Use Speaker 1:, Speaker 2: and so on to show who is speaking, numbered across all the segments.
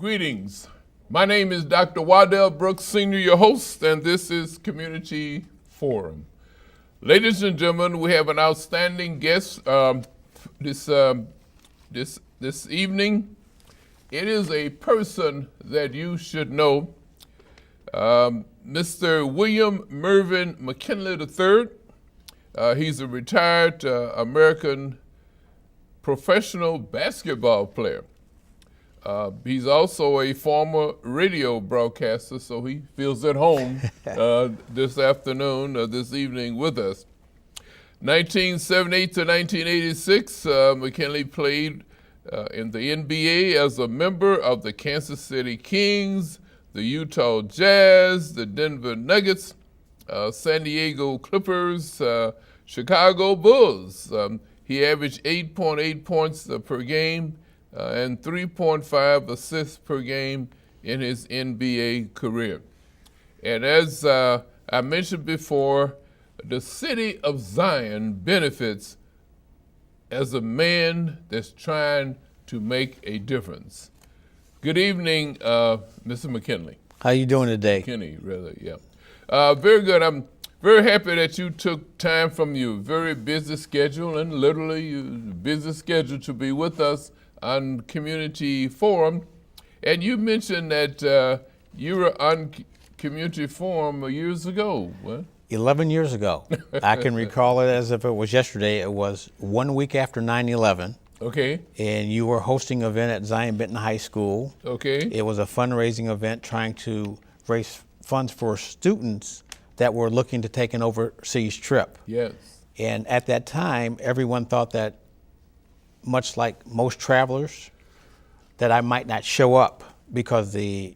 Speaker 1: Greetings. My name is Dr. Waddell Brooks, Sr., your host, and this is Community Forum. Ladies and gentlemen, we have an outstanding guest this evening. It is a person that you should know, Mr. William Mervyn McKinney III. He's a retired American professional basketball player. He's also a former radio broadcaster, so he feels at home this evening with us. 1978 to 1986, McKinney played in the NBA as a member of the Kansas City Kings, the Utah Jazz, the Denver Nuggets, San Diego Clippers, Chicago Bulls. He averaged 8.8 points per game and 3.5 assists per game in his NBA career. And as I mentioned before, the city of Zion benefits as a man that's trying to make a difference. Good evening, Mr. McKinley.
Speaker 2: How you doing today?
Speaker 1: McKinney, rather, yeah. Very good. I'm very happy that you took time from your very busy schedule and literally your busy schedule to be with us on Community Forum. And you mentioned that you were on Community Forum years ago. What?
Speaker 2: 11 years ago. I can recall it as if it was yesterday. It was 1 week after 9/11.
Speaker 1: Okay.
Speaker 2: And you were hosting an event at Zion Benton High School.
Speaker 1: Okay.
Speaker 2: It was a fundraising event trying to raise funds for students that were looking to take an overseas trip.
Speaker 1: Yes.
Speaker 2: And at that time, everyone thought that, much like most travelers, that I might not show up because the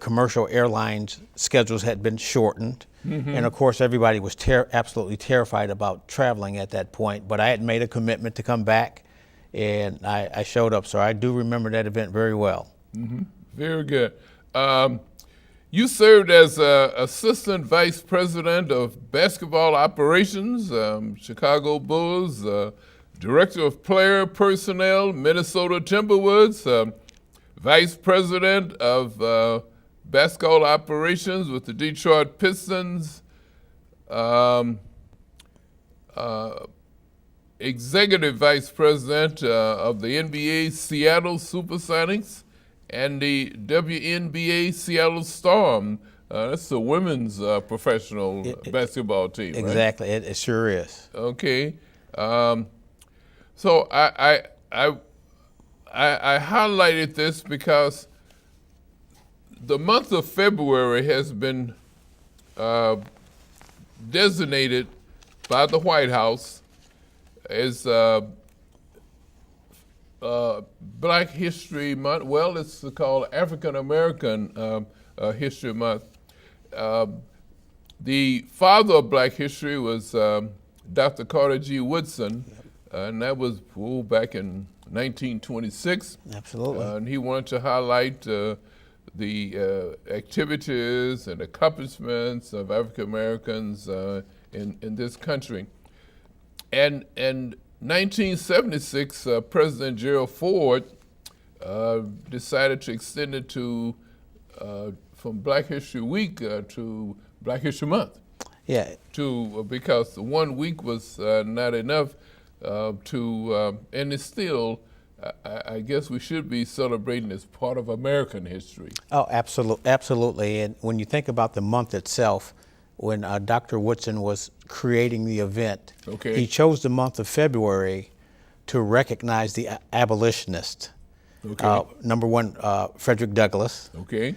Speaker 2: commercial airlines schedules had been shortened. Mm-hmm. And of course, everybody was absolutely terrified about traveling at that point. But I had made a commitment to come back, and I showed up. So I do remember that event very well.
Speaker 1: Mm-hmm. Very good. You served as Assistant Vice President of Basketball Operations, Chicago Bulls, Director of Player Personnel, Minnesota Timberwolves, Vice President of Basketball Operations with the Detroit Pistons, Executive Vice President of the NBA Seattle Supersonics, and the WNBA Seattle Storm. That's the women's professional basketball team,
Speaker 2: exactly,
Speaker 1: right?
Speaker 2: It sure is.
Speaker 1: Okay. So I highlighted this because the month of February has been designated by the White House as Black History Month. Well, it's called African American History Month. The father of Black history was Dr. Carter G. Woodson, and that was back in 1926.
Speaker 2: Absolutely.
Speaker 1: And he wanted to highlight the activities and accomplishments of African Americans in this country. And in 1976, President Gerald Ford decided to extend it to from Black History Week to Black History Month.
Speaker 2: Yeah.
Speaker 1: Because 1 week was not enough and it's still, I guess we should be celebrating as part of American history.
Speaker 2: Oh, absolutely. And when you think about the month itself, when Dr. Woodson was creating the event,
Speaker 1: okay,
Speaker 2: he chose the month of February to recognize the abolitionists.
Speaker 1: Okay.
Speaker 2: Number one, Frederick Douglass,
Speaker 1: okay,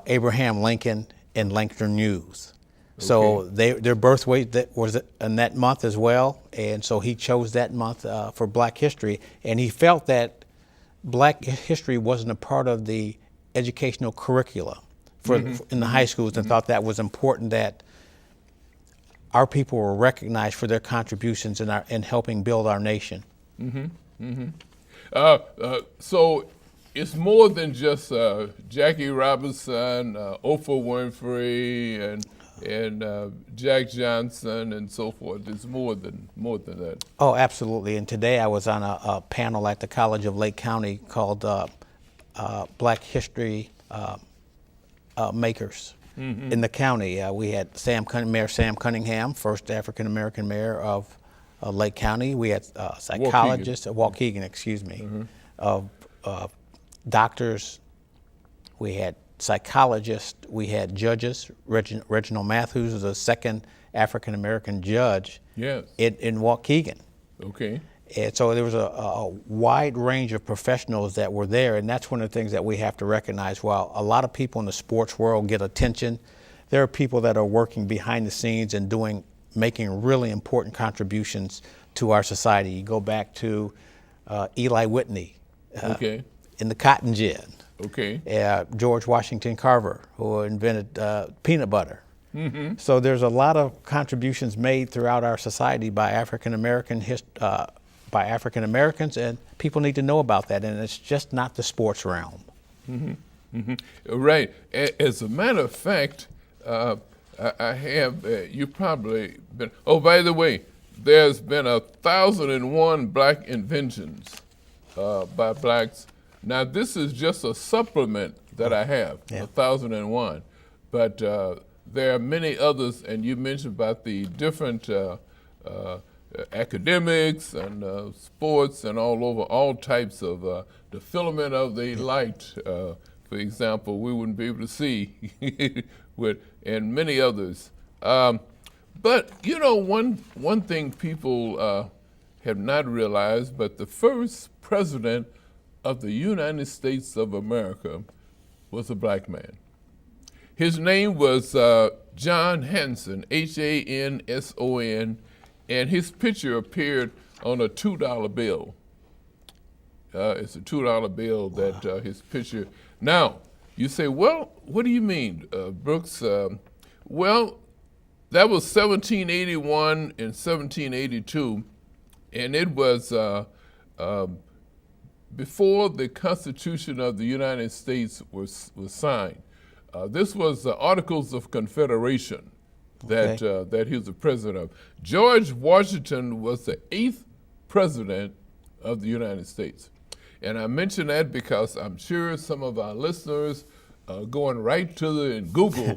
Speaker 2: Abraham Lincoln, and Langston Hughes.
Speaker 1: Okay.
Speaker 2: So their birthday was in that month as well, and so he chose that month for Black history, and he felt that Black history wasn't a part of the educational curricula in the high schools, and thought that was important that our people were recognized for their contributions in helping build our nation.
Speaker 1: Mm-hmm. Mm-hmm. So it's more than just Jackie Robinson, Oprah Winfrey, and Jack Johnson and so forth. It's more than that.
Speaker 2: Oh, absolutely. And today I was on a panel at the College of Lake County called Black history makers in the county. We had Mayor Sam Cunningham, first African American mayor of Lake County. We had psychologists, Waukegan, excuse me, of doctors. We had psychologists. We had judges. Reginald Matthews was the second African American judge in Waukegan.
Speaker 1: Okay.
Speaker 2: And so there was a wide range of professionals that were there, and that's one of the things that we have to recognize. While a lot of people in the sports world get attention, there are people that are working behind the scenes and making really important contributions to our society. You go back to Eli Whitney in the cotton gin.
Speaker 1: Okay.
Speaker 2: George Washington Carver, who invented peanut butter. So there's a lot of contributions made throughout our society by African Americans, and people need to know about that. And it's just not the sports realm.
Speaker 1: Right. As a matter of fact, I have. You probably been. Oh, by the way, there's been 1,001 black inventions by blacks. Now, this is just a supplement that I have, 1,001. But there are many others, and you mentioned about the different academics and sports and all over, all types of the filament of the light, for example, we wouldn't be able to see, and many others. But, you know, one thing people have not realized, but the first president of the United States of America was a black man. His name was John Hanson, Hanson, and his picture appeared on a $2 bill. It's a $2 bill that his picture. Now, you say, well, what do you mean, Brooks? Well, that was 1781 and 1782, and it was before the Constitution of the United States was signed. This was the Articles of Confederation that he was the president of. George Washington was the 8th president of the United States. And I mention that because I'm sure some of our listeners are going right to Google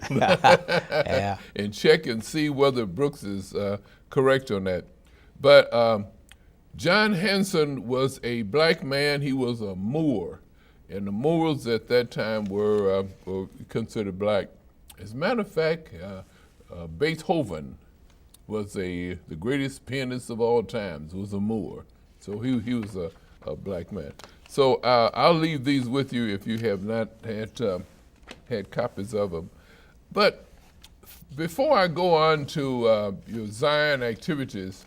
Speaker 1: and check and see whether Brooks is correct on that. But John Hanson was a black man. He was a Moor. And the Moors at that time were considered black. As a matter of fact, Beethoven was the greatest pianist of all times. Was a Moor, so he was a black man. So I'll leave these with you if you have not had copies of them. But before I go on to your Zion activities,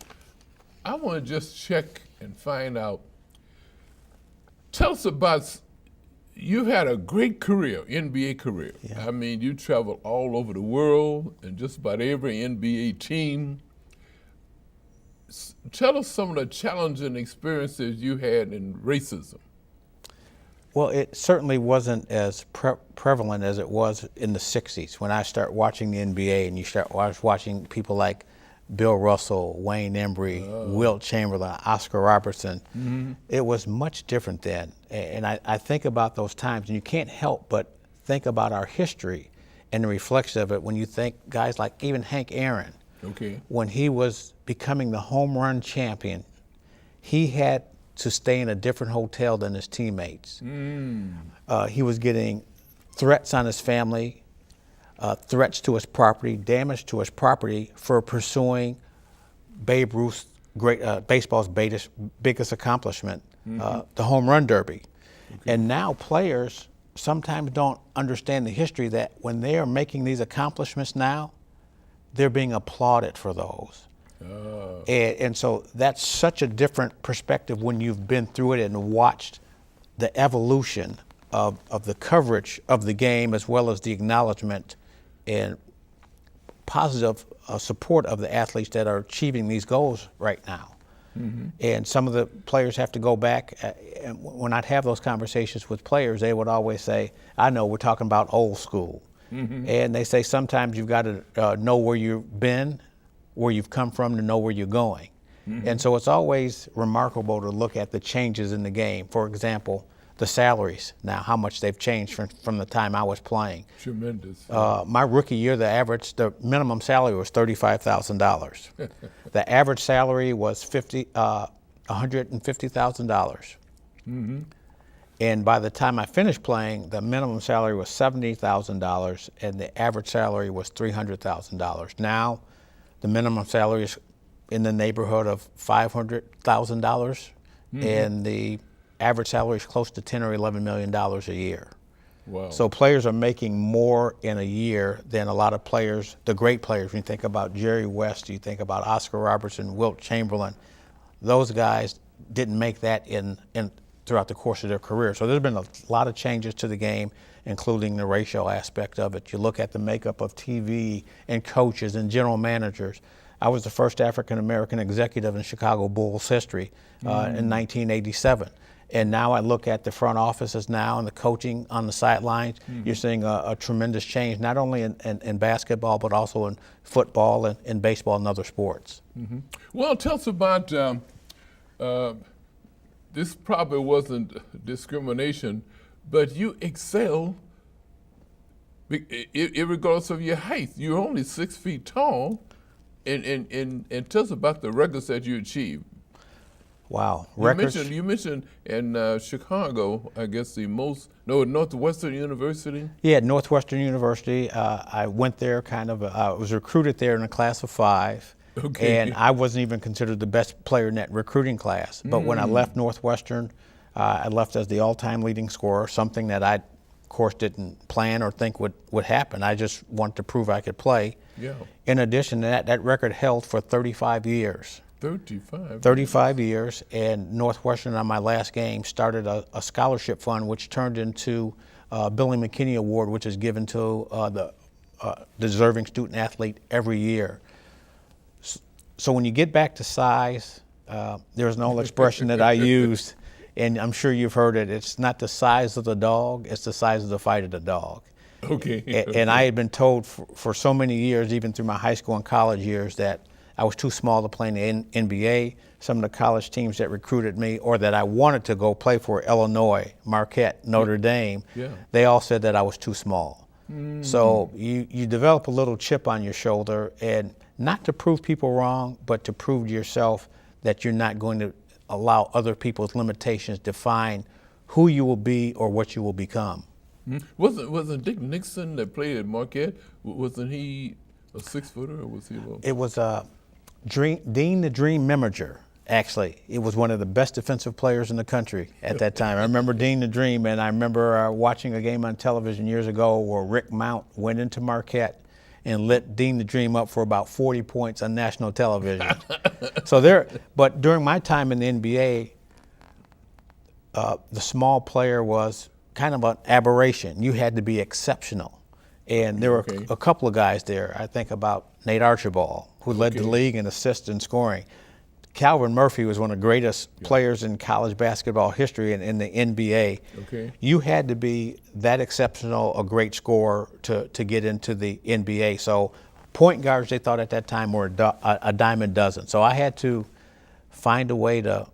Speaker 1: I want to just check and find out. Tell us about. You've had a great career, NBA career.
Speaker 2: Yeah.
Speaker 1: I mean, you traveled all over the world and just about every NBA team. Tell us some of the challenging experiences you had in racism.
Speaker 2: Well, it certainly wasn't as prevalent as it was in the 60s when I started watching the NBA and I was watching people like Bill Russell, Wayne Embry, Wilt Chamberlain, Oscar Robertson. It was much different then. And I think about those times, and you can't help but think about our history and the reflection of it when you think guys like even Hank Aaron. When he was becoming the home run champion, he had to stay in a different hotel than his teammates. He was getting threats on his family, threats to his property, damage to his property for pursuing Babe Ruth's baseball's biggest accomplishment, the home run derby. And now players sometimes don't understand the history that when they are making these accomplishments now, they're being applauded for those. And so that's such a different perspective when you've been through it and watched the evolution of the coverage of the game as well as the acknowledgement and positive support of the athletes that are achieving these goals right now. And some of the players have to go back, and when I'd have those conversations with players, they would always say, I know we're talking about old school. And they say sometimes you've got to know where you've been, where you've come from to know where you're going. And so it's always remarkable to look at the changes in the game. For example, the salaries now, how much they've changed from the time I was playing.
Speaker 1: Tremendous.
Speaker 2: My rookie year, the minimum salary was $35,000. The average salary was $150,000. And by the time I finished playing, the minimum salary was $70,000 and the average salary was $300,000. Now, the minimum salary is in the neighborhood of $500,000 and the average salary is close to $10 or $11 million a year.
Speaker 1: Wow.
Speaker 2: So players are making more in a year than a lot of players, the great players. When you think about Jerry West, you think about Oscar Robertson, Wilt Chamberlain, those guys didn't make that in throughout the course of their career. So there's been a lot of changes to the game, including the racial aspect of it. You look at the makeup of TV and coaches and general managers. I was the first African-American executive in Chicago Bulls history in 1987. And now I look at the front offices now and the coaching on the sidelines. You're seeing a tremendous change, not only in basketball, but also in football and in baseball and other sports.
Speaker 1: Well, tell us about, this probably wasn't discrimination, but you excel regardless of your height. You're only 6 feet tall, and tell us about the records that you achieved.
Speaker 2: Wow.
Speaker 1: You mentioned in Chicago, I guess Northwestern University?
Speaker 2: Yeah, Northwestern University. I went there I was recruited there in a class of 5.
Speaker 1: Okay.
Speaker 2: And I wasn't even considered the best player in that recruiting class. But when I left Northwestern, I left as the all-time leading scorer, something that I, of course, didn't plan or think would happen. I just wanted to prove I could play.
Speaker 1: Yeah.
Speaker 2: In addition to that record held for 35 years. 35 years, and Northwestern on my last game started a scholarship fund which turned into Billy McKinney Award, which is given to the deserving student athlete every year. So when you get back to size, there's an old expression that I used, and I'm sure you've heard it. It's not the size of the dog, it's the size of the fight of the dog.
Speaker 1: Okay.
Speaker 2: And I had been told for so many years, even through my high school and college years, that I was too small to play in the NBA. Some of the college teams that recruited me or that I wanted to go play for, Illinois, Marquette, Notre Dame, they all said that I was too small. So you develop a little chip on your shoulder, and not to prove people wrong, but to prove to yourself that you're not going to allow other people's limitations define who you will be or what you will become.
Speaker 1: Wasn't Dick Nixon that played at Marquette, wasn't he a 6-footer, or was he low?
Speaker 2: It was Dean the Dream Meminger, actually. It was one of the best defensive players in the country at that time. I remember Dean the Dream, and I remember watching a game on television years ago where Rick Mount went into Marquette and lit Dean the Dream up for about 40 points on national television. But during my time in the NBA, the small player was kind of an aberration. You had to be exceptional. And there were a couple of guys there. I think about Nate Archibald, who led the league in assists and scoring. Calvin Murphy was one of the greatest players in college basketball history and in the NBA.
Speaker 1: Okay.
Speaker 2: You had to be that exceptional, a great scorer to get into the NBA. So point guards, they thought at that time, were a dime a dozen. So I had to find a way to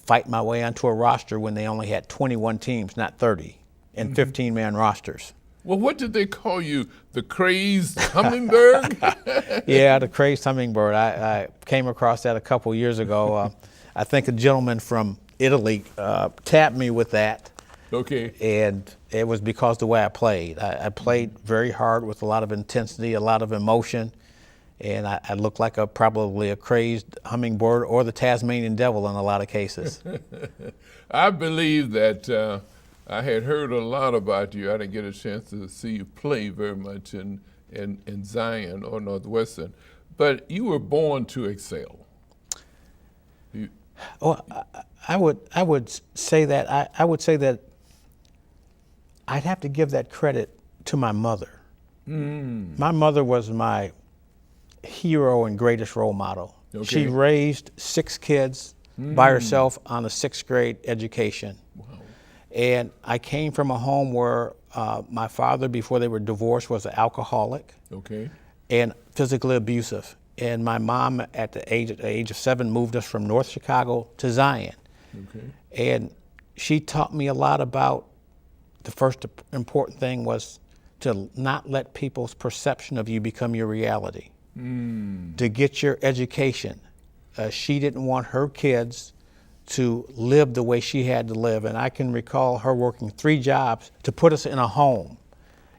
Speaker 2: fight my way onto a roster when they only had 21 teams, not 30, and 15-man rosters.
Speaker 1: Well, what did they call you? The crazed hummingbird?
Speaker 2: Yeah, the crazed hummingbird. I came across that a couple years ago. I think a gentleman from Italy tapped me with that.
Speaker 1: Okay.
Speaker 2: And it was because of the way I played. I played very hard with a lot of intensity, a lot of emotion, and I looked like probably a crazed hummingbird or the Tasmanian devil in a lot of cases.
Speaker 1: I believe that I had heard a lot about you. I didn't get a chance to see you play very much in Zion or Northwestern, but you were born to excel.
Speaker 2: I would say that I would say that I'd have to give that credit to my mother. My mother was my hero and greatest role model.
Speaker 1: Okay.
Speaker 2: She raised 6 kids by herself on a 6th grade education.
Speaker 1: Wow.
Speaker 2: And I came from a home where my father, before they were divorced, was an alcoholic and physically abusive. And my mom, at the age of 7, moved us from North Chicago to Zion. And she taught me a lot about, the first important thing was to not let people's perception of you become your reality. To get your education. She didn't want her kids to live the way she had to live. And I can recall her working 3 jobs to put us in a home.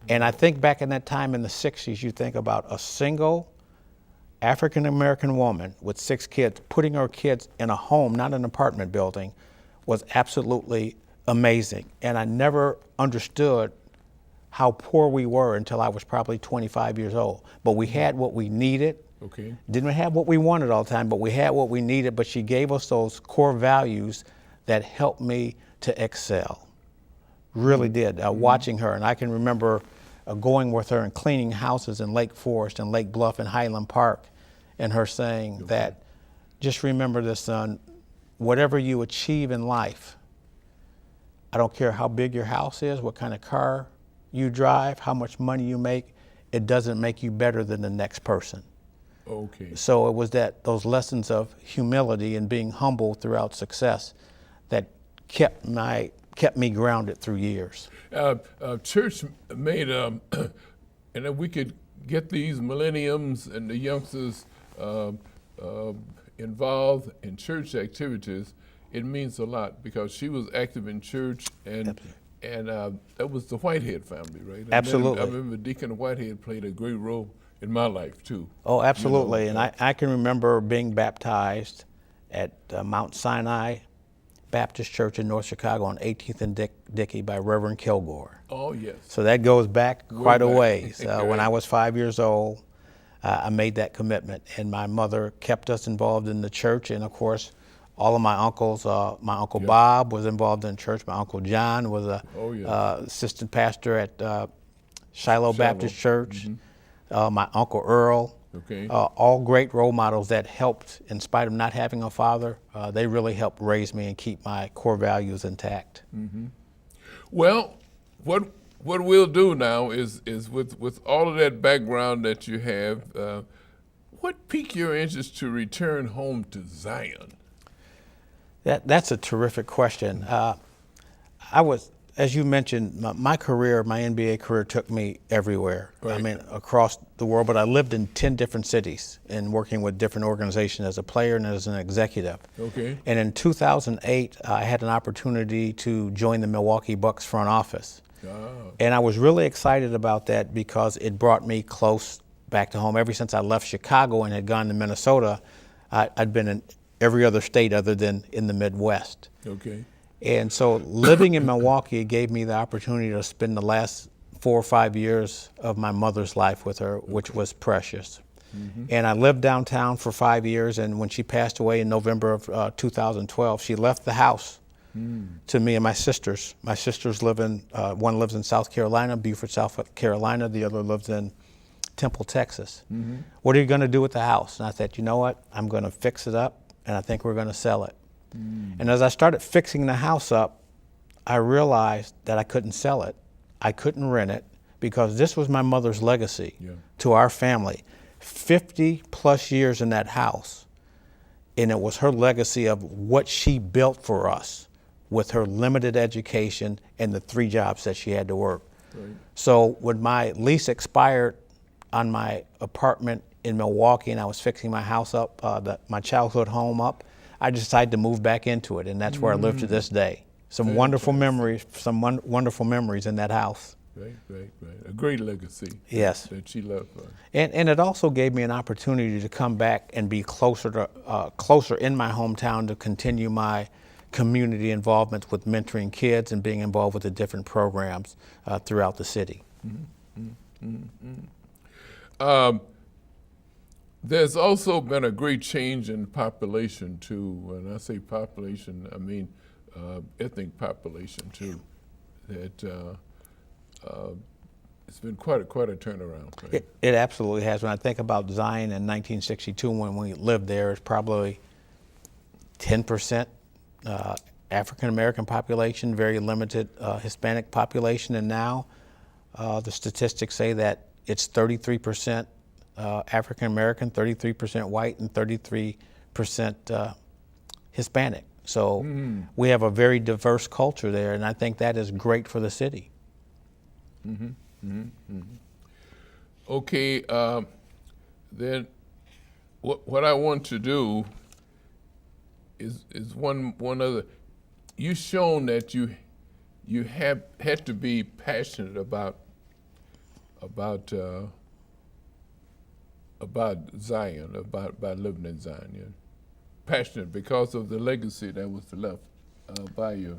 Speaker 2: And I think back in that time in the 60s, you think about a single African-American woman with 6 kids, putting her kids in a home, not an apartment building, was absolutely amazing. And I never understood how poor we were until I was probably 25 years old. But we had what we needed.
Speaker 1: Okay.
Speaker 2: Didn't have what we wanted all the time, but we had what we needed. But she gave us those core values that helped me to excel. Really did. Watching her, and I can remember going with her and cleaning houses in Lake Forest and Lake Bluff and Highland Park, and her saying that, just remember this, son, whatever you achieve in life, I don't care how big your house is, what kind of car you drive, how much money you make, it doesn't make you better than the next person.
Speaker 1: Okay.
Speaker 2: So it was those lessons of humility and being humble throughout success that kept me grounded through years.
Speaker 1: Church made, and if we could get these millenniums and the youngsters involved in church activities, it means a lot, because she was active in church, and that was the Whitehead family, right? And
Speaker 2: Absolutely.
Speaker 1: I remember Deacon Whitehead played a great role in my life too.
Speaker 2: Oh, absolutely. And I can remember being baptized at Mount Sinai Baptist Church in North Chicago on 18th and Dickey by Reverend Kilgore.
Speaker 1: Oh, yes.
Speaker 2: So that goes back quite a
Speaker 1: back.
Speaker 2: ways. When I was 5 years old, I made that commitment, and my mother kept us involved in the church. And of course, all of my uncles, my Uncle Bob was involved in church. My Uncle John was a assistant pastor at Shiloh Baptist Church. My Uncle Earl, all great role models that helped, in spite of not having a father, they really helped raise me and keep my core values intact.
Speaker 1: Well, what we'll do now is with all of that background that you have, what piqued your interest to return home to Zion?
Speaker 2: That's a terrific question. I was, as you mentioned, my career, my NBA career took me everywhere.
Speaker 1: Right.
Speaker 2: I mean, across the world, but I lived in 10 different cities and working with different organizations as a player and as an executive.
Speaker 1: Okay.
Speaker 2: And in 2008, I had an opportunity to join the Milwaukee Bucks front office.
Speaker 1: Oh.
Speaker 2: And I was really excited about that because it brought me close back to home. Ever since I left Chicago and had gone to Minnesota, I'd been in every other state other than in the Midwest.
Speaker 1: Okay.
Speaker 2: And so living in Milwaukee gave me the opportunity to spend the last 4 or 5 years of my mother's life with her, which was precious. And I lived downtown for 5 years, and when she passed away in November of 2012, she left the house to me and my sisters. My sisters live in, one lives in South Carolina, Beaufort, South Carolina, the other lives in Temple, Texas. What are you going to do with the house? And I said, you know what, I'm going to fix it up, and I think we're going to sell it. And as I started fixing the house up, I realized that I couldn't sell it. I couldn't rent it, because this was my mother's legacy to our family. 50 plus years in that house. And it was her legacy of what she built for us with her limited education and the 3 jobs that she had to work.
Speaker 1: Right.
Speaker 2: So when my lease expired on my apartment in Milwaukee and I was fixing my house up, my childhood home up, I decided to move back into it, and that's where I live to this day. Some wonderful memories, wonderful memories in that house.
Speaker 1: Right. A great legacy.
Speaker 2: Yes.
Speaker 1: That she left for us.
Speaker 2: And it also gave me an opportunity to come back and be closer in my hometown to continue my community involvement with mentoring kids and being involved with the different programs throughout the city.
Speaker 1: There's also been a great change in population too. When I say population, I mean ethnic population too. That it's been quite a turnaround. Right?
Speaker 2: It absolutely has. When I think about Zion in 1962, when we lived there, it's probably 10% African American population, very limited Hispanic population, and now the statistics say that it's 33% African American, 33% white, and 33% Hispanic. So we have a very diverse culture there, and I think that is great for the city.
Speaker 1: Okay, then what I want to do is one other. You've shown that you have had to be passionate about Zion, about living in Zion. You're passionate because of the legacy that was left by your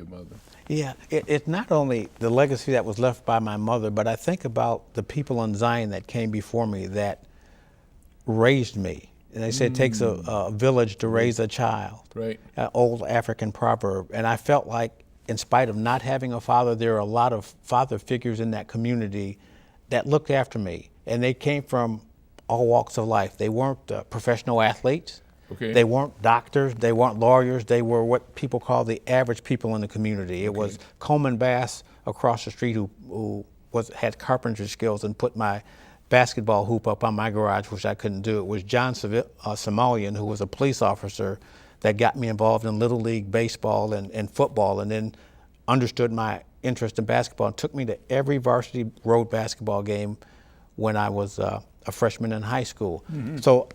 Speaker 1: mother.
Speaker 2: Yeah, it's not only the legacy that was left by my mother, but I think about the people in Zion that came before me that raised me. And they say it takes a village to raise a child.
Speaker 1: Right.
Speaker 2: An old African proverb. And I felt like, in spite of not having a father, there are a lot of father figures in that community that looked after me. And they came from all walks of life. They weren't professional athletes.
Speaker 1: Okay.
Speaker 2: They weren't doctors. They weren't lawyers. They were what people call the average people in the community. It was Coleman Bass across the street who had carpentry skills and put my basketball hoop up on my garage, which I couldn't do. It was John Somalian, who was a police officer, that got me involved in Little League baseball and football, and then understood my interest in basketball and took me to every varsity road basketball game when I was a freshman in high school. So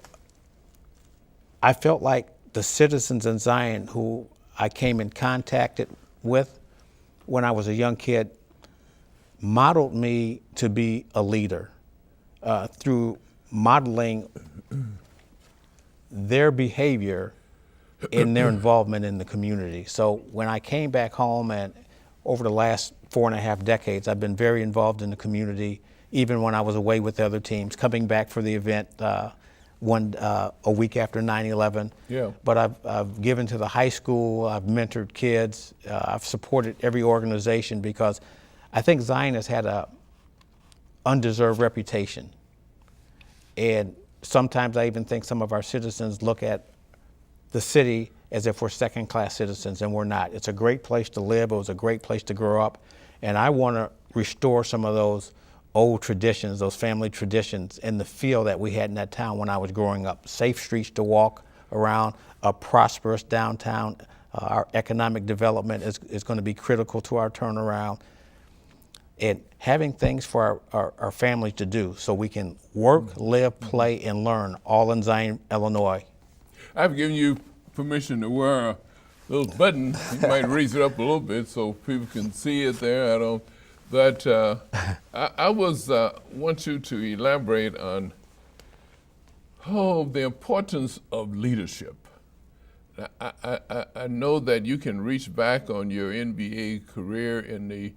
Speaker 2: I felt like the citizens in Zion who I came in contact with when I was a young kid modeled me to be a leader through modeling their behavior in their involvement in the community. So when I came back home, and over the last 4.5 decades, I've been very involved in the community, even when I was away with the other teams, coming back for the event a week after 9/11.
Speaker 1: Yeah.
Speaker 2: But I've given to the high school, I've mentored kids, I've supported every organization because I think Zion has had a undeserved reputation. And sometimes I even think some of our citizens look at the city as if we're second-class citizens, and we're not. It's a great place to live. It was a great place to grow up. And I want to restore some of those old traditions, those family traditions, and the feel that we had in that town when I was growing up. Safe streets to walk around, a prosperous downtown. Our economic development is going to be critical to our turnaround. And having things for our families to do so we can work, live, play, and learn all in Zion, Illinois.
Speaker 1: I've given you permission to wear a little button. You might raise it up a little bit so people can see it there. I don't. But I want you to elaborate on the importance of leadership. I know that you can reach back on your NBA career in the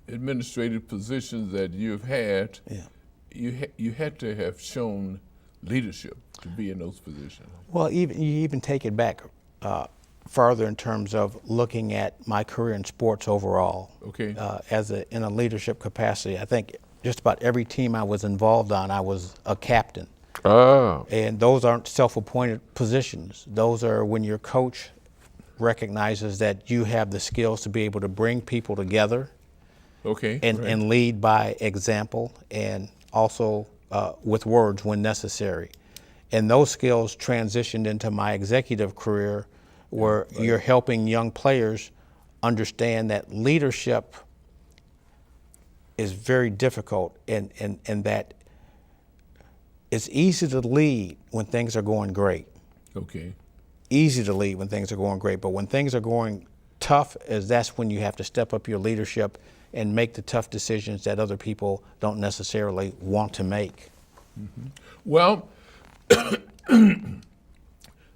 Speaker 1: administrative positions that you've had. Yeah. You had to have shown leadership to be in those positions.
Speaker 2: Well, you even take it back farther in terms of looking at my career in sports overall.
Speaker 1: Okay.
Speaker 2: In a leadership capacity, I think just about every team I was involved on, I was a captain.
Speaker 1: Ah.
Speaker 2: And those aren't self-appointed positions. Those are when your coach recognizes that you have the skills to be able to bring people together.
Speaker 1: Okay.
Speaker 2: And lead by example, and also with words when necessary. And those skills transitioned into my executive career, where you're helping young players understand that leadership is very difficult, and that it's easy to lead when things are going great.
Speaker 1: Okay.
Speaker 2: Easy to lead when things are going great, but when things are going tough, that's when you have to step up your leadership and make the tough decisions that other people don't necessarily want to make.
Speaker 1: Mm-hmm. Well,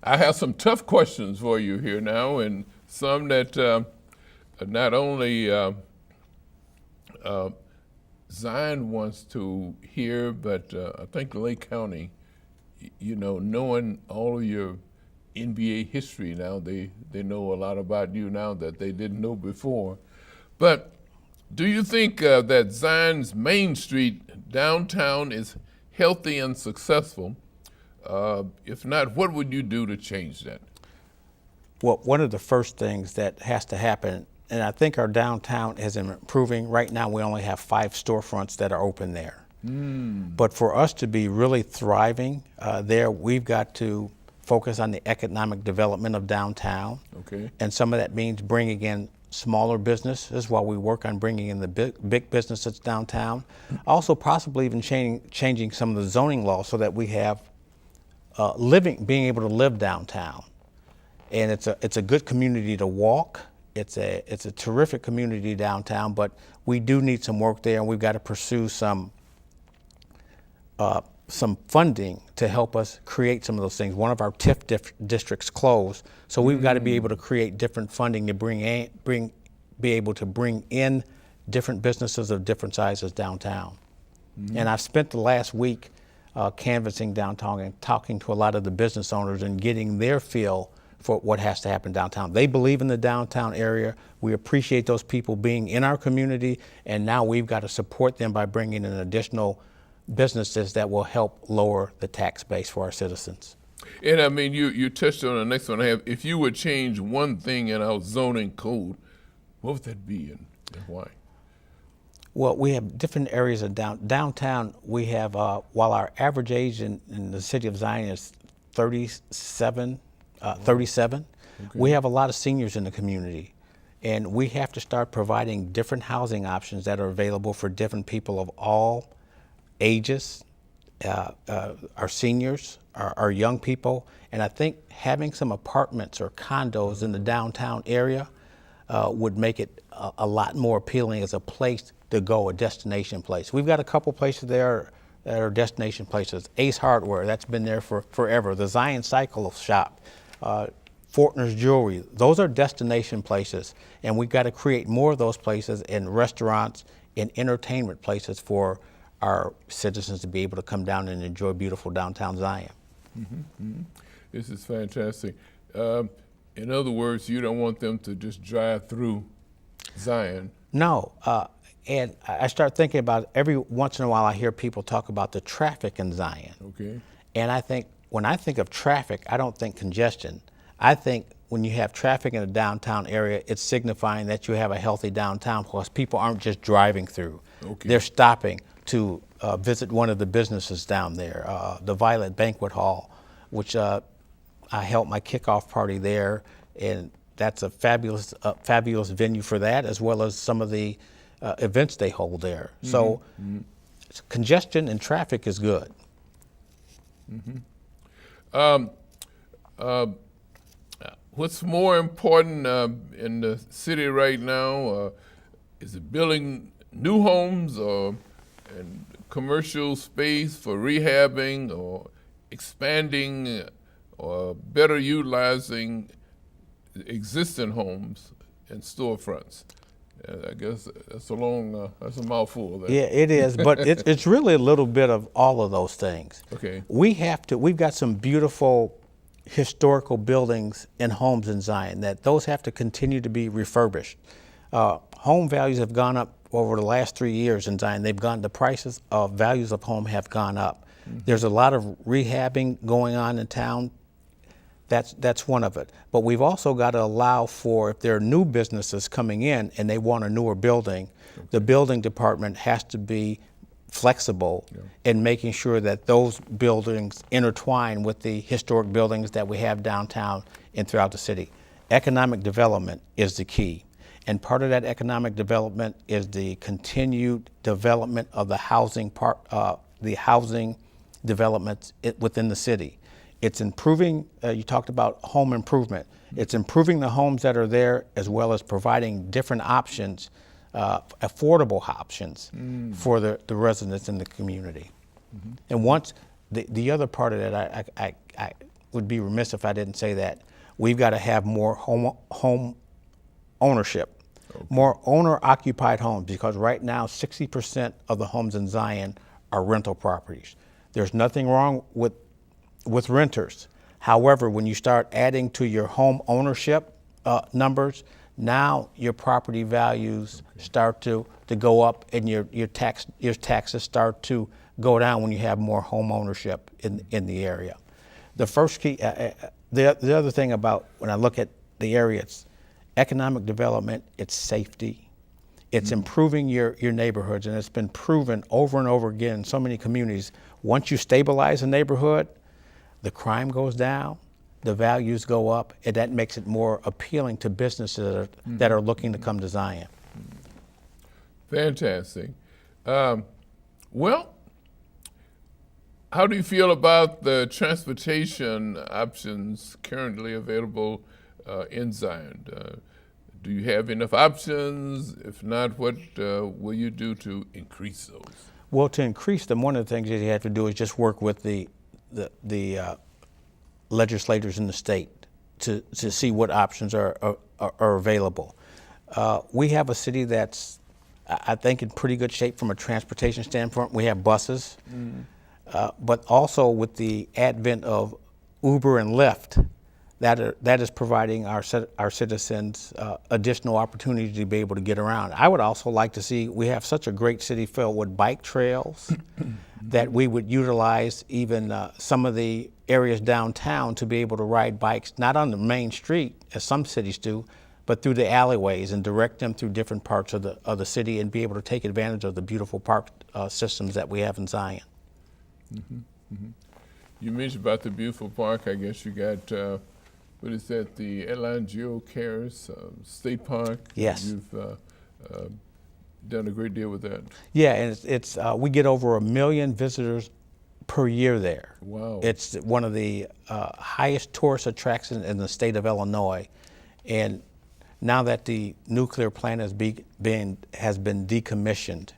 Speaker 1: I have some tough questions for you here now, and some that not only Zion wants to hear, but I think Lake County, knowing all of your NBA history now, they know a lot about you now that they didn't know before. But do you think that Zion's Main Street downtown is healthy and successful? If not, what would you do to change that?
Speaker 2: Well, one of the first things that has to happen, and I think our downtown is improving. Right now, we only have 5 storefronts that are open there. But for us to be really thriving there, we've got to focus on the economic development of downtown.
Speaker 1: Okay.
Speaker 2: And some of that means bringing in smaller businesses while we work on bringing in the big businesses downtown. Also possibly even changing some of the zoning laws so that we have being able to live downtown. And it's a good community to walk. It's a terrific community downtown, but we do need some work there, and we've got to pursue some funding to help us create some of those things. One of our TIF districts closed, so we've got to be able to create different funding to be able to bring in different businesses of different sizes downtown. And I've spent the last week canvassing downtown and talking to a lot of the business owners and getting their feel for what has to happen downtown. They believe in the downtown area. We appreciate those people being in our community, and now we've got to support them by bringing in additional businesses that will help lower the tax base for our citizens.
Speaker 1: And I mean, you touched on the next one I have. If you would change one thing in our zoning code, what would that be and why?
Speaker 2: Well, we have different areas of downtown. We have, while our average age in the city of Zion is 37, okay. We have a lot of seniors in the community. And we have to start providing different housing options that are available for different people of all ages, our seniors, our young people. And I think having some apartments or condos in the downtown area would make it a lot more appealing as a place to go, a destination place. We've got a couple places there that are destination places. Ace Hardware, that's been there for forever. The Zion Cycle Shop, Fortner's Jewelry, those are destination places. And we've got to create more of those places in restaurants and entertainment places for our citizens to be able to come down and enjoy beautiful downtown Zion.
Speaker 1: This is fantastic. In other words, you don't want them to just drive through Zion.
Speaker 2: No, and I start thinking about every once in a while I hear people talk about the traffic in Zion.
Speaker 1: Okay.
Speaker 2: And I think, when I think of traffic, I don't think congestion. I think when you have traffic in a downtown area, it's signifying that you have a healthy downtown because people aren't just driving through.
Speaker 1: Okay.
Speaker 2: They're stopping to visit one of the businesses down there, the Violet Banquet Hall, which I held my kickoff party there, and that's a fabulous venue for that, as well as some of the events they hold there. So congestion and traffic is good.
Speaker 1: What's more important in the city right now? Is it building new homes and commercial space for rehabbing, or expanding or better utilizing existing homes and storefronts? I guess that's that's a mouthful there.
Speaker 2: Yeah, it is, but it's really a little bit of all of those things.
Speaker 1: Okay.
Speaker 2: We've got some beautiful historical buildings and homes in Zion those have to continue to be refurbished. Home values have gone up over the last 3 years in Zion. The prices of values of home have gone up. There's a lot of rehabbing going on in town. That's one of it. But we've also got to allow for, if there are new businesses coming in and they want a newer building, the building department has to be flexible in making sure that those buildings intertwine with the historic buildings that we have downtown and throughout the city. Economic development is the key. And part of that economic development is the continued development of the housing developments within the city. It's improving, you talked about home improvement. It's improving the homes that are there, as well as providing different options, affordable options for the residents in the community. And once, the other part of that, I would be remiss if I didn't say that, we've got to have more home ownership, more owner-occupied homes, because right now 60% of the homes in Zion are rental properties. There's nothing wrong with renters. However, when you start adding to your home ownership numbers, now your property values start to go up, and your taxes start to go down when you have more home ownership in the area. The first key, the other thing about when I look at the area, it's economic development, it's safety, it's improving your neighborhoods, and it's been proven over and over again in so many communities. Once you stabilize a neighborhood, the crime goes down, the values go up, and that makes it more appealing to businesses that are looking to come to Zion.
Speaker 1: Fantastic. Well, how do you feel about the transportation options currently available in Zion? Do you have enough options? If not, what will you do to increase those?
Speaker 2: Well, to increase them, one of the things that you have to do is just work with the legislators in the state to see what options are available. We have a city that's, I think, in pretty good shape from a transportation standpoint. We have buses, but also with the advent of Uber and Lyft, that is providing our citizens additional opportunity to be able to get around. I would also like to see, we have such a great city filled with bike trails that we would utilize even some of the areas downtown to be able to ride bikes, not on the main street, as some cities do, but through the alleyways and direct them through different parts of the city and be able to take advantage of the beautiful park systems that we have in Zion.
Speaker 1: You mentioned about the beautiful park. I guess you got, what is that, the Atlanta Geocares State Park?
Speaker 2: Yes.
Speaker 1: You've done a great deal with that.
Speaker 2: Yeah, and it's we get over 1 million visitors per year there.
Speaker 1: Wow.
Speaker 2: It's one of the highest tourist attractions in the state of Illinois. And now that the nuclear plant has been decommissioned,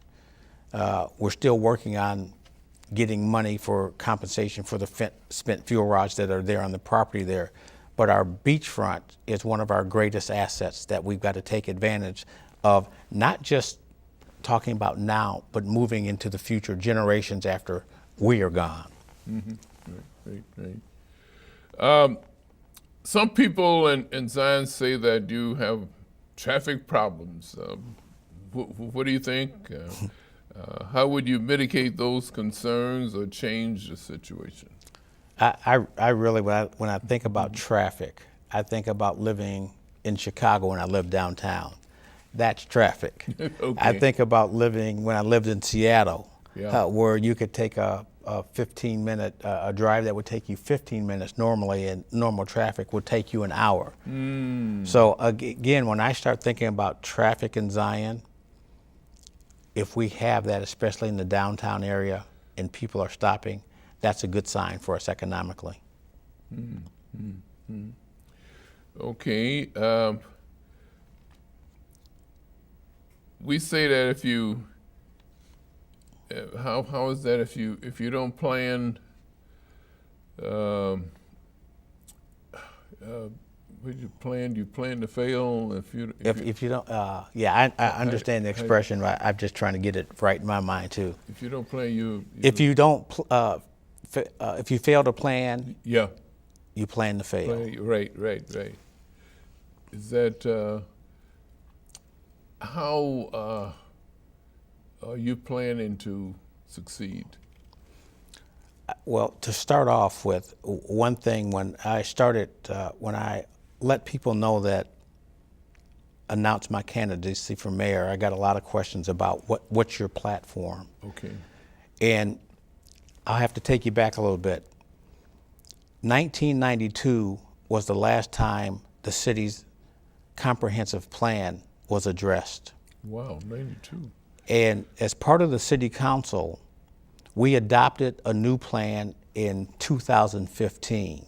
Speaker 2: we're still working on getting money for compensation for the spent fuel rods that are there on the property there. But our beachfront is one of our greatest assets that we've got to take advantage of, not just talking about now, but moving into the future generations after we are gone.
Speaker 1: Great. Some people in Zion say that you have traffic problems. What do you think? How would you mitigate those concerns or change the situation?
Speaker 2: I really, when I think about traffic, I think about living in Chicago when I lived downtown. That's traffic.
Speaker 1: Okay.
Speaker 2: I think about when I lived in Seattle,
Speaker 1: Yeah.
Speaker 2: where you could take a 15-minute a drive that would take you 15 minutes normally, and normal traffic would take you an hour. So again, when I start thinking about traffic in Zion, if we have that, especially in the downtown area, and people are stopping, that's a good sign for us economically.
Speaker 1: Okay. We say that if you, how is that if you don't plan, what you plan to fail
Speaker 2: If you don't, yeah, I understand the expression. Right? I'm just trying to get it right in my mind too.
Speaker 1: if you don't plan
Speaker 2: If you don't, if you fail to plan,
Speaker 1: yeah,
Speaker 2: you plan to fail.
Speaker 1: right. Is that how are you planning to succeed?
Speaker 2: Well, to start off with, one thing, when I started, when I let people know that, announced my candidacy for mayor, I got a lot of questions about what's your platform?
Speaker 1: Okay.
Speaker 2: And I'll have to take you back a little bit. 1992 was the last time the city's comprehensive plan was addressed.
Speaker 1: Wow, 92.
Speaker 2: And as part of the city council, we adopted a new plan in 2015.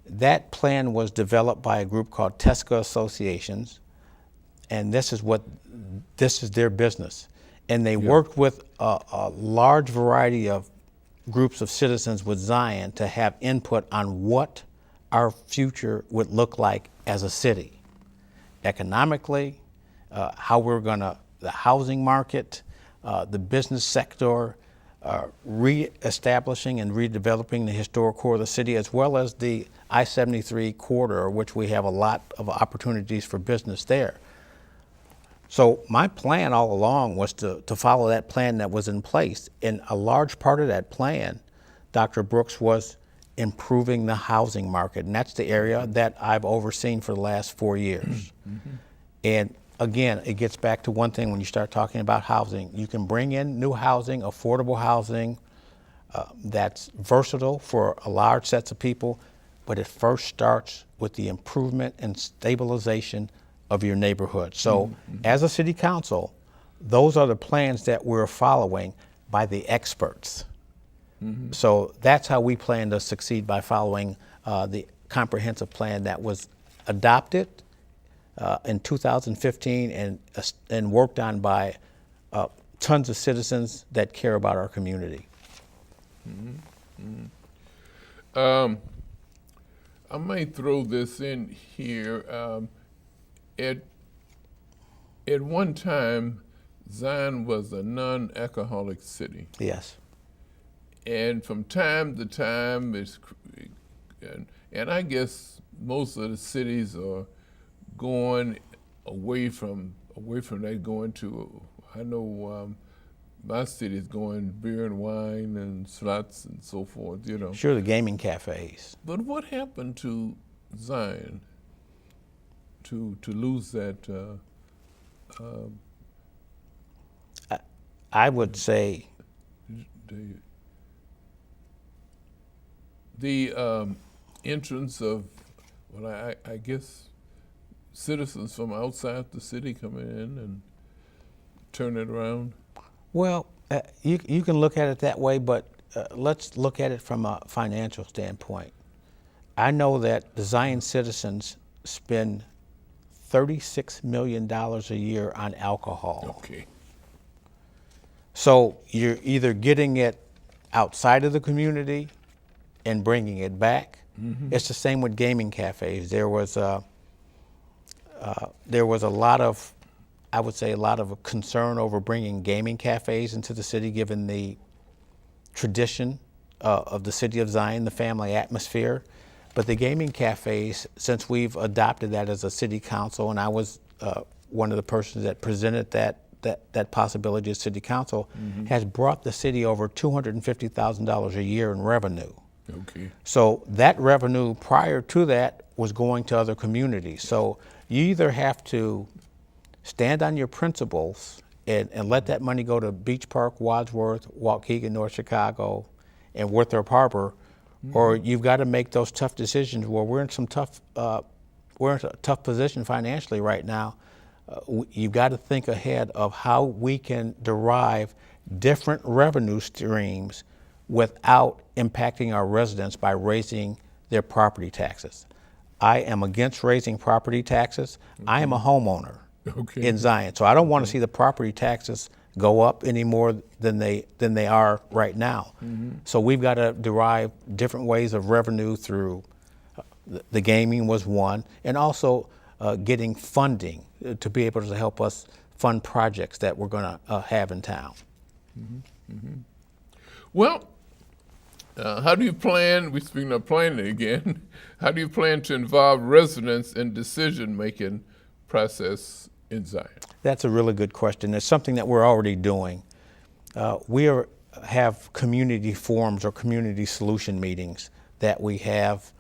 Speaker 2: That plan was developed by a group called TESCA Associations, and this is their business. And they worked with a large variety of groups of citizens with Zion to have input on what our future would look like as a city. Economically, how we're gonna, the housing market, the business sector, re-establishing and redeveloping the historic core of the city, as well as the I-73 corridor, which we have a lot of opportunities for business there. So my plan all along was to follow that plan that was in place. And a large part of that plan, Dr. Brooks, was improving the housing market. And that's the area that I've overseen for the last 4 years. And again, it gets back to one thing when you start talking about housing. You can bring in new housing, affordable housing, that's versatile for a large sets of people, but it first starts with the improvement and stabilization of your neighborhood. So as a city council, those are the plans that we're following by the experts. So that's how we plan to succeed, by following the comprehensive plan that was adopted in 2015 and worked on by tons of citizens that care about our community.
Speaker 1: I may throw this in here. At one time, Zion was a non-alcoholic city.
Speaker 2: Yes.
Speaker 1: And from time to time, and I guess most of the cities are going away from that, going to, I know my city is going beer and wine and slots and so forth, you know.
Speaker 2: Sure, the gaming cafes.
Speaker 1: But what happened to Zion to lose that?
Speaker 2: I would say
Speaker 1: the entrance of, well, I guess citizens from outside the city coming in and turn it around.
Speaker 2: Well, you can look at it that way, but let's look at it from a financial standpoint. I know that the Zion citizens spend $36 million a year on alcohol.
Speaker 1: Okay.
Speaker 2: So you're either getting it outside of the community and bringing it back. It's the same with gaming cafes. There was a lot of, I would say, a lot of concern over bringing gaming cafes into the city, given the tradition of the city of Zion, the family atmosphere. But the gaming cafes, since we've adopted that as a city council, and I was one of the persons that presented that possibility to city council, has brought the city over $250,000 a year in revenue.
Speaker 1: Okay.
Speaker 2: So that revenue prior to that was going to other communities. So you either have to stand on your principles and let that money go to Beach Park, Wadsworth, Waukegan, North Chicago, and Winthrop Harbor, or you've got to make those tough decisions. Where we're in a tough position financially right now. You've got to think ahead of how we can derive different revenue streams without impacting our residents by raising their property taxes. I am against raising property taxes. I am a homeowner in Zion, so I don't want to see the property taxes go up any more than they are right now. So we've got to derive different ways of revenue through the gaming was one, and also getting funding to be able to help us fund projects that we're going to have in town.
Speaker 1: Well, how do you plan, we're speaking of planning again, how do you plan to involve residents in decision-making process in Zion?
Speaker 2: That's a really good question. It's something that we're already doing. We have community forums or community solution meetings that we have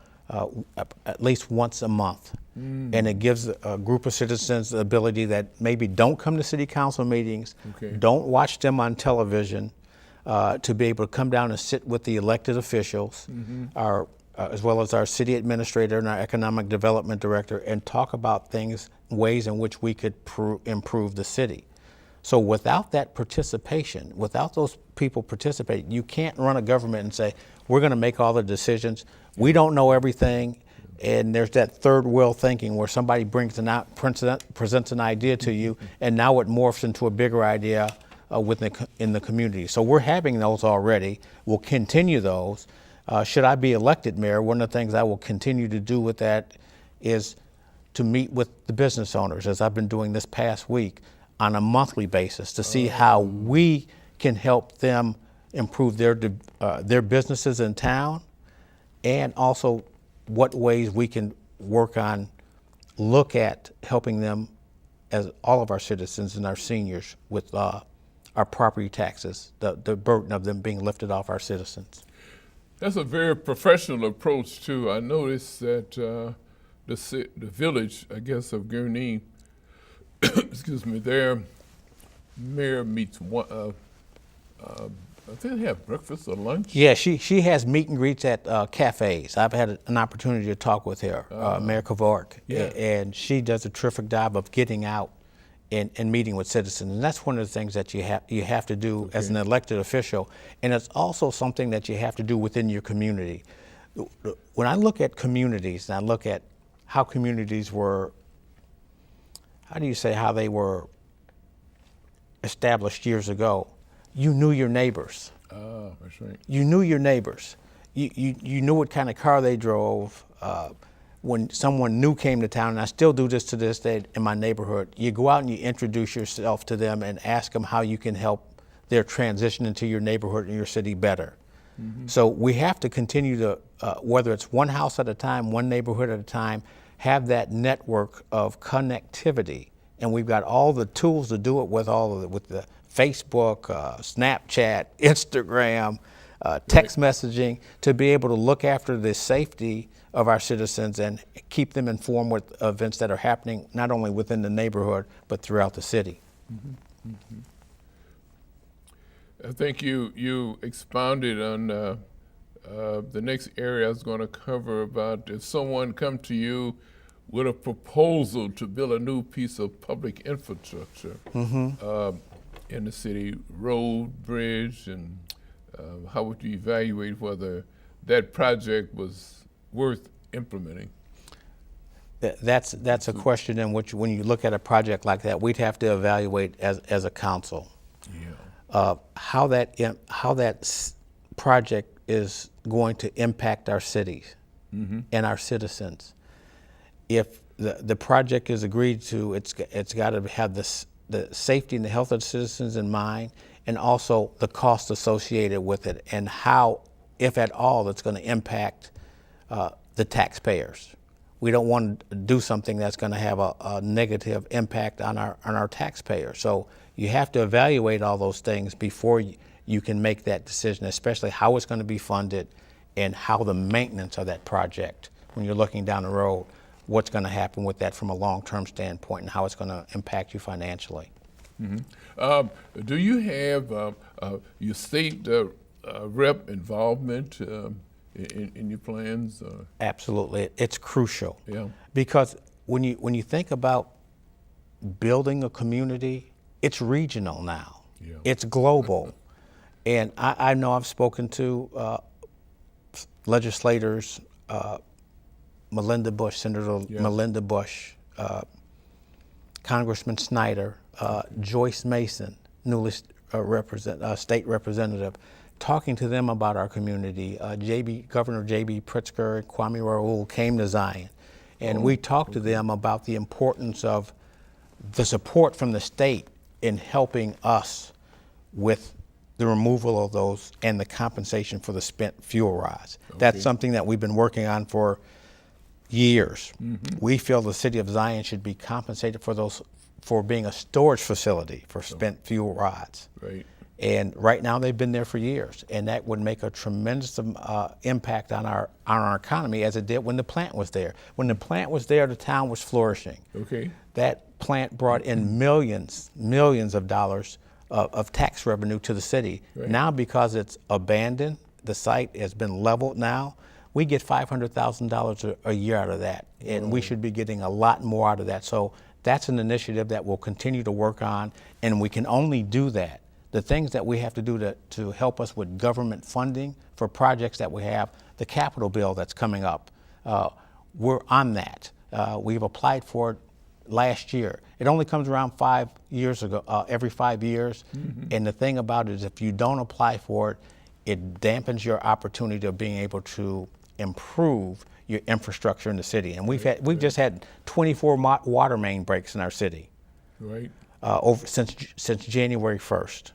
Speaker 2: at least once a month. And it gives a group of citizens the ability that maybe don't come to city council meetings, don't watch them on television, to be able to come down and sit with the elected officials, as well as our city administrator and our economic development director, and talk about things, ways in which we could improve the city. So without that participation, without those people participating, you can't run a government and say, we're going to make all the decisions. We don't know everything. And there's that third wheel thinking where somebody presents an idea to you, and now it morphs into a bigger idea in the community. So we're having those already. We'll continue those. Should I be elected mayor, one of the things I will continue to do with that is to meet with the business owners, as I've been doing this past week, on a monthly basis to see how we can help them improve their businesses in town, and also what ways we can look at helping them, as all of our citizens and our seniors, with our property taxes, the burden of them being lifted off our citizens.
Speaker 1: That's a very professional approach too. I noticed that the village, I guess, of Gurnee, excuse me, their mayor meets I think they have breakfast or lunch.
Speaker 2: Yeah, she has meet and greets at cafes. I've had an opportunity to talk with her, Mayor Kavork,
Speaker 1: Yeah.
Speaker 2: and she does a terrific job of getting out and meeting with citizens. And that's one of the things that you have to do as an elected official, and it's also something that you have to do within your community. When I look at communities and I look at how communities were, how do you say, how they were established years ago, you knew your neighbors.
Speaker 1: Oh, that's right.
Speaker 2: You knew your neighbors. You knew what kind of car they drove. When someone new came to town, and I still do this to this day in my neighborhood, you go out and you introduce yourself to them and ask them how you can help their transition into your neighborhood and your city better. Mm-hmm. So we have to continue to, whether it's one house at a time, one neighborhood at a time, have that network of connectivity. And we've got all the tools to do it with with the Facebook, Snapchat, Instagram, text messaging, to be able to look after the safety of our citizens and keep them informed with events that are happening not only within the neighborhood but throughout the city.
Speaker 1: Mm-hmm. Mm-hmm. I think you expounded on the next area I was going to cover about if someone come to you with a proposal to build a new piece of public infrastructure in the city, road, bridge, and how would you evaluate whether that project was worth implementing?
Speaker 2: That's a question in which, when you look at a project like that, we'd have to evaluate as a council how that project is going to impact our cities and our citizens. If the project is agreed to, it's got to have the safety and the health of the citizens in mind, and also the cost associated with it, and how, if at all, it's going to impact the taxpayers. We don't want to do something that's going to have a negative impact on our taxpayers. So you have to evaluate all those things before you can make that decision, especially how it's going to be funded and how the maintenance of that project, when you're looking down the road, what's going to happen with that from a long-term standpoint and how it's going to impact you financially.
Speaker 1: Mm-hmm. Do you have your state rep involvement in your plans?
Speaker 2: Absolutely, it's crucial.
Speaker 1: Yeah.
Speaker 2: Because when you think about building a community, it's regional now.
Speaker 1: Yeah.
Speaker 2: It's global. And I know I've spoken to legislators, Melinda Bush, Senator Melinda Bush, Congressman Snyder, Joyce Mason, newly state representative, talking to them about our community. Governor J.B. Pritzker and Kwame Raoul came to Zion, and we talked to them about the importance of the support from the state in helping us with the removal of those and the compensation for the spent fuel rods. That's something that we've been working on for years. We feel the city of Zion should be compensated for being a storage facility for spent fuel rods.
Speaker 1: Right.
Speaker 2: And right now they've been there for years, and that would make a tremendous impact on our economy, as it did when the plant was there. When the plant was there, the town was flourishing.
Speaker 1: Okay.
Speaker 2: That plant brought in millions of dollars of tax revenue to the city.
Speaker 1: Right.
Speaker 2: Now, because it's abandoned, the site has been leveled now, we get $500,000 a year out of that, and we should be getting a lot more out of that. So that's an initiative that we'll continue to work on, and we can only do that. The things that we have to do to help us with government funding for projects that we have, the capital bill that's coming up, we're on that. We've applied for it last year. It only comes around 5 years ago, every 5 years. And the thing about it is, if you don't apply for it, it dampens your opportunity of being able to improve your infrastructure in the city. And we've just had 24 water main breaks in our city.
Speaker 1: Right.
Speaker 2: Since January 1st.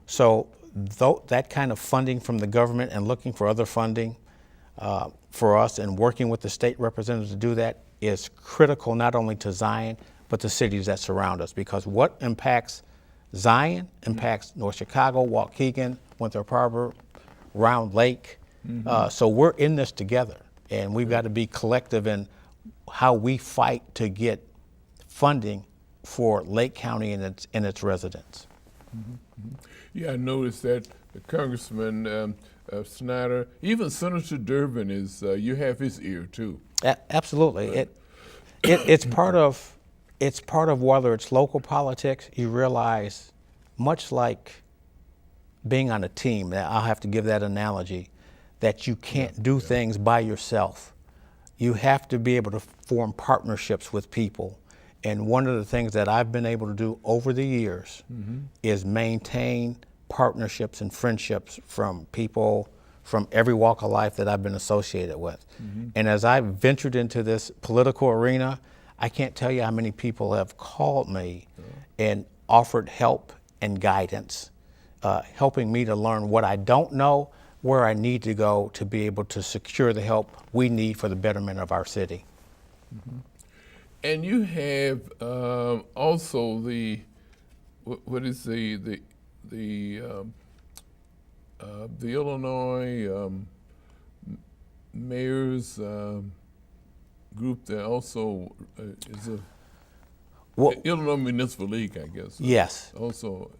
Speaker 2: So that kind of funding from the government and looking for other funding for us and working with the state representatives to do that is critical, not only to Zion, but the cities that surround us. Because what impacts Zion impacts North Chicago, Waukegan, Winthrop Harbor, Round Lake. So we're in this together, and we've got to be collective in how we fight to get funding for Lake County and its residents.
Speaker 1: Yeah, I noticed that the Congressman Snyder, even Senator Durbin is. You have his ear too.
Speaker 2: Absolutely. It's part of whether it's local politics. You realize, much like being on a team, I'll have to give that analogy, that you can't do things by yourself. You have to be able to form partnerships with people. And one of the things that I've been able to do over the years is maintain partnerships and friendships from people from every walk of life that I've been associated with. And as I've ventured into this political arena, I can't tell you how many people have called me and offered help and guidance, helping me to learn what I don't know, where I need to go to be able to secure the help we need for the betterment of our city.
Speaker 1: And you have also what is the Illinois mayors group that also is a Illinois Municipal League, I guess.
Speaker 2: Yes.
Speaker 1: Also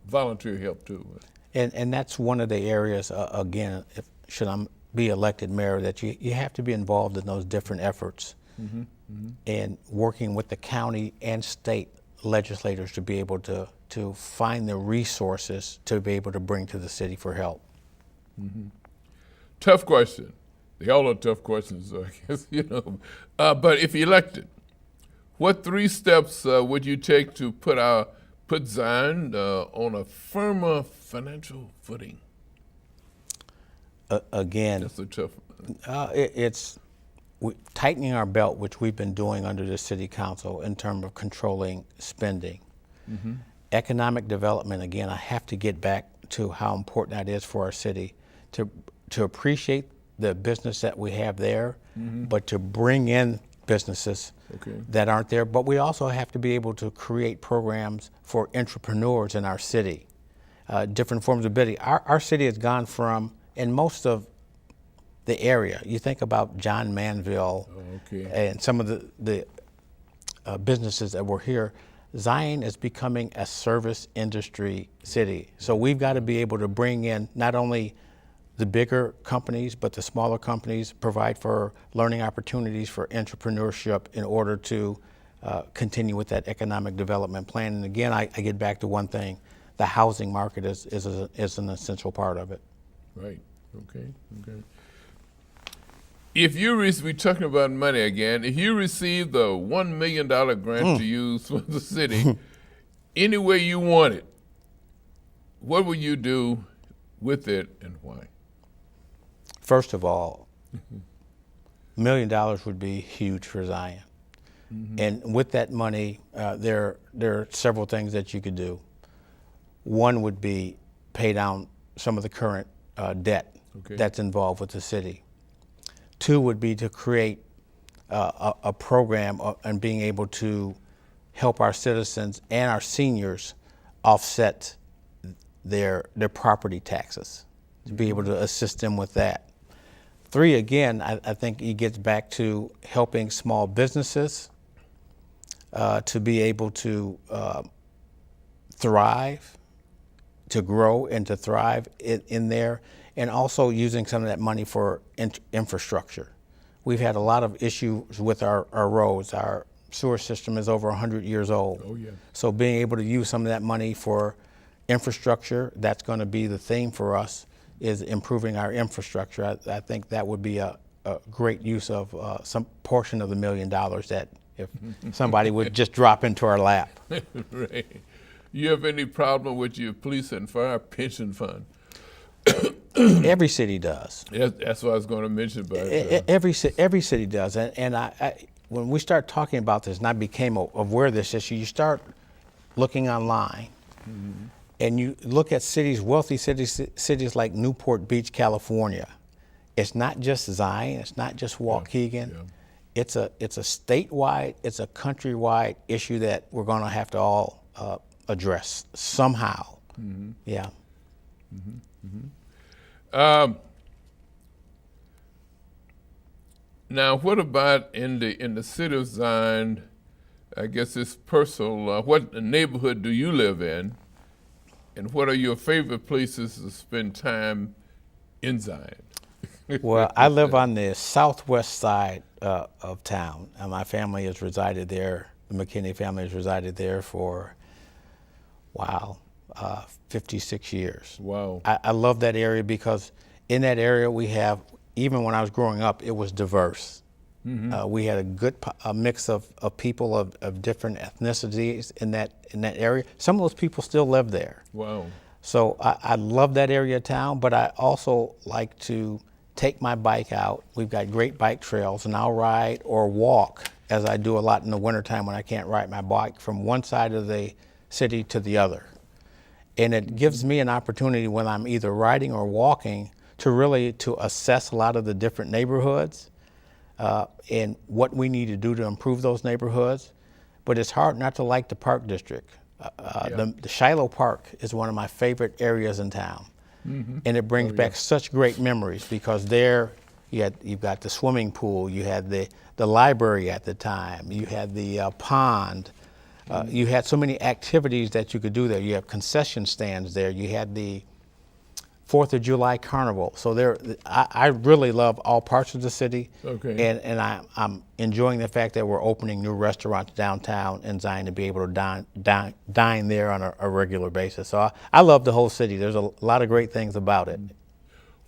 Speaker 1: volunteer help too.
Speaker 2: And that's one of the areas, again, should I be elected mayor, that you have to be involved in those different efforts and working with the county and state legislators to be able to find the resources to be able to bring to the city for help.
Speaker 1: Tough question. They all are tough questions, I guess, But if elected, what 3 steps would you take to put Zion on a firmer financial footing?
Speaker 2: Again,
Speaker 1: That's a tough one.
Speaker 2: it's tightening our belt, which we've been doing under the city council in terms of controlling spending. Economic development, again, I have to get back to how important that is for our city, to appreciate the business that we have there, but to bring in businesses that aren't there. But we also have to be able to create programs for entrepreneurs in our city, different forms of bidding. Our city has gone from, in most of the area, you think about John Manville and some of the businesses that were here, Zion is becoming a service industry city. So we've got to be able to bring in not only the bigger companies, but the smaller companies, provide for learning opportunities for entrepreneurship in order to continue with that economic development plan. And again, I get back to one thing: the housing market is an essential part of it.
Speaker 1: Right. Okay. If we're talking about money again, if you received the $1 million grant to use for the city any way you want it, what would you do with it and why?
Speaker 2: First of all, $1 million would be huge for Zion. And with that money, there are several things that you could do. One would be pay down some of the current debt that's involved with the city. 2 would be to create a program and being able to help our citizens and our seniors offset their property taxes, to be able to assist them with that. 3, again, I think it gets back to helping small businesses to be able to thrive, to grow and to thrive in there, and also using some of that money for infrastructure. We've had a lot of issues with our roads. Our sewer system is over 100 years old.
Speaker 1: Oh, yeah.
Speaker 2: So being able to use some of that money for infrastructure, that's going to be the theme for us, is improving our infrastructure. I think that would be a great use of some portion of the $1 million that if somebody would just drop into our lap.
Speaker 1: Right. You have any problem with your police and fire pension fund?
Speaker 2: Every city does.
Speaker 1: That's what I was going to mention about it.
Speaker 2: Every city does. And I, when we start talking about this, and I became aware of this issue, you start looking online, and you look at cities, wealthy cities like Newport Beach, California. It's not just Zion. It's not just Waukegan.
Speaker 1: Yeah.
Speaker 2: It's a statewide, it's a countrywide issue that we're going to have to all address somehow. Yeah.
Speaker 1: Now, what about in the city of Zion? I guess it's personal. What neighborhood do you live in? And what are your favorite places to spend time in Zion?
Speaker 2: Well, I live on the southwest side of town, and my family has resided there. The McKinney family has resided there for, wow, 56 years.
Speaker 1: Wow.
Speaker 2: I love that area because in that area we have, even when I was growing up, it was diverse. We had a good mix of people of different ethnicities in that area. Some of those people still live there.
Speaker 1: Wow.
Speaker 2: So I love that area of town, but I also like to take my bike out. We've got great bike trails, and I'll ride or walk, as I do a lot in the wintertime when I can't ride my bike, from one side of the city to the other. And it gives me an opportunity when I'm either riding or walking to really to assess a lot of the different neighborhoods and what we need to do to improve those neighborhoods. But it's hard not to like the Park District. The Shiloh Park is one of my favorite areas in town. And it brings back such great memories because there you've got the swimming pool, you had the library at the time, you had the pond, you had so many activities that you could do there. You have concession stands there, you had the 4th of July Carnival. So I really love all parts of the city.
Speaker 1: Okay.
Speaker 2: And I'm enjoying the fact that we're opening new restaurants downtown in Zion to be able to dine there on a regular basis. So I love the whole city. There's a lot of great things about it.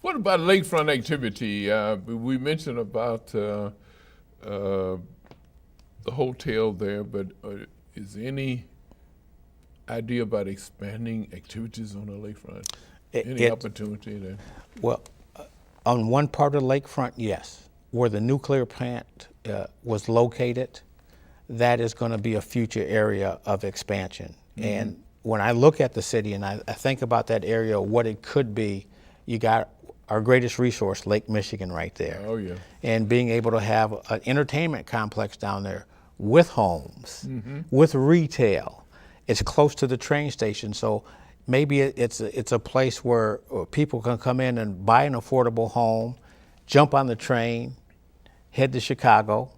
Speaker 1: What about lakefront activity? We mentioned about the hotel there, but is there any idea about expanding activities on the lakefront? Any opportunity there?
Speaker 2: Well, on one part of the lakefront, yes. Where the nuclear plant was located, that is going to be a future area of expansion. And when I look at the city and I think about that area, what it could be, you got our greatest resource, Lake Michigan, right there.
Speaker 1: Oh, yeah.
Speaker 2: And being able to have an entertainment complex down there with homes, with retail. It's close to the train station, so maybe it's a place where people can come in and buy an affordable home, jump on the train, head to Chicago,